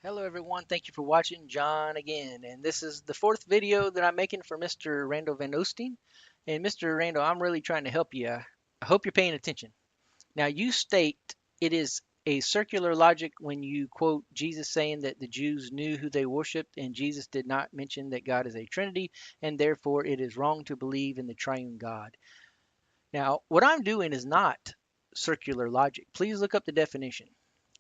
Hello everyone, thank you for watching. John again, and this is the fourth video that I'm making for Mr. Randall Van Oosting. And Mr. Randall, I'm really trying to help you. I hope you're paying attention. Now, you state it is a circular logic when you quote Jesus saying that the Jews knew who they worshiped, and Jesus did not mention that God is a Trinity, and therefore it is wrong to believe in the triune God. Now, what I'm doing is not circular logic. Please look up the definition.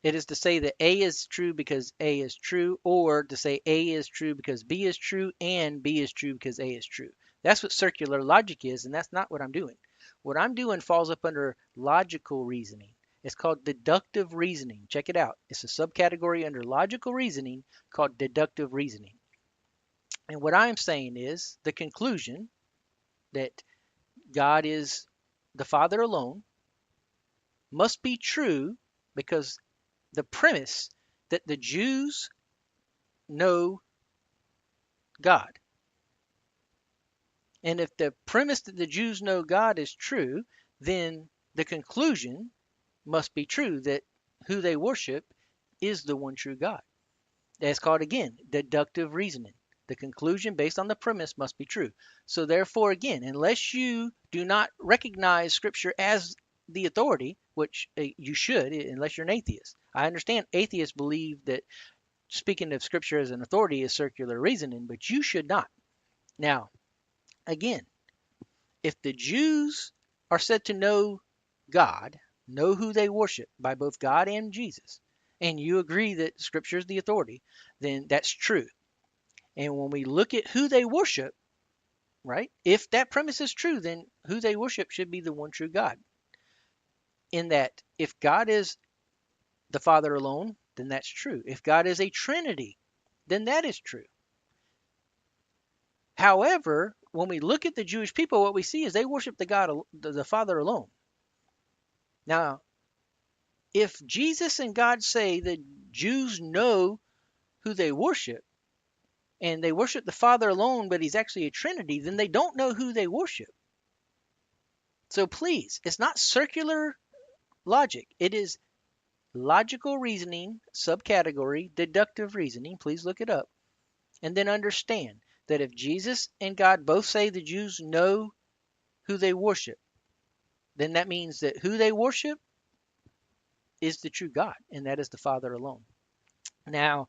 It is to say that A is true because A is true, or to say A is true because B is true and B is true because A is true. That's what circular logic is, and that's not what I'm doing. What I'm doing falls up under logical reasoning. It's called deductive reasoning. Check it out. It's a subcategory under logical reasoning called deductive reasoning. And what I'm saying is the conclusion that God is the Father alone must be true because the premise that the Jews know God. And if the premise that the Jews know God is true, then the conclusion must be true that who they worship is the one true God. That's called, again, deductive reasoning. The conclusion based on the premise must be true. So, therefore, again, unless you do not recognize Scripture as the authority, which you should, unless you're an atheist. I understand atheists believe that speaking of Scripture as an authority is circular reasoning, but you should not. Now, again, if the Jews are said to know God, know who they worship by both God and Jesus, and you agree that Scripture is the authority, then that's true. And when we look at who they worship, right, if that premise is true, then who they worship should be the one true God. In that, if God is the Father alone, then that's true. If God is a Trinity, then that is true. However, when we look at the Jewish people, what we see is they worship the Father alone. Now, if Jesus and God say that Jews know who they worship, and they worship the Father alone, but he's actually a Trinity, then they don't know who they worship. So please, it's not circular logic. It is logical reasoning, subcategory, deductive reasoning. Please look it up. And then understand that if Jesus and God both say the Jews know who they worship, then that means that who they worship is the true God, and that is the Father alone. Now,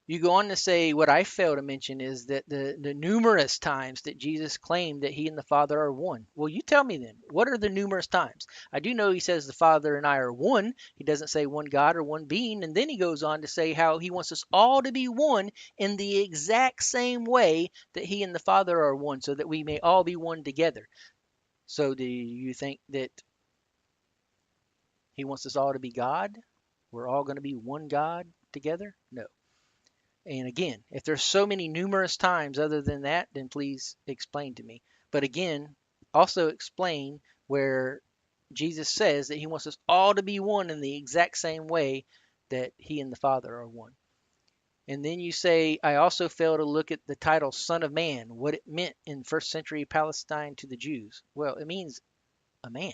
you go on to say what I fail to mention is that the numerous times that Jesus claimed that he and the Father are one. Well, you tell me then, what are the numerous times? I do know he says the Father and I are one. He doesn't say one God or one being. And then he goes on to say how he wants us all to be one in the exact same way that he and the Father are one, so that we may all be one together. So do you think that he wants us all to be God? We're all going to be one God together? No. And again, if there's so many numerous times other than that, then please explain to me. But again, also explain where Jesus says that he wants us all to be one in the exact same way that he and the Father are one. And then you say, I also fail to look at the title Son of Man, what it meant in first century Palestine to the Jews. Well, it means a man.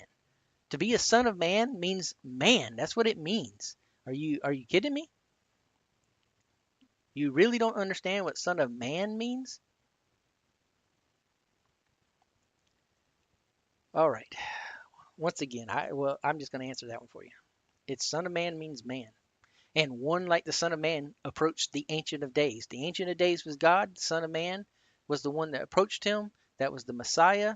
To be a son of man means man. That's what it means. Are you kidding me? You really don't understand what son of man means? All right. Once again, I'm just going to answer that one for you. It's son of man means man. And one like the son of man approached the ancient of days. The ancient of days was God. The son of man was the one that approached him. That was the Messiah.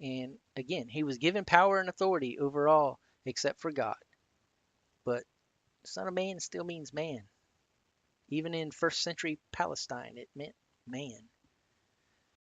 And again, he was given power and authority over all except for God. But son of man still means man. Even in first century Palestine, it meant man.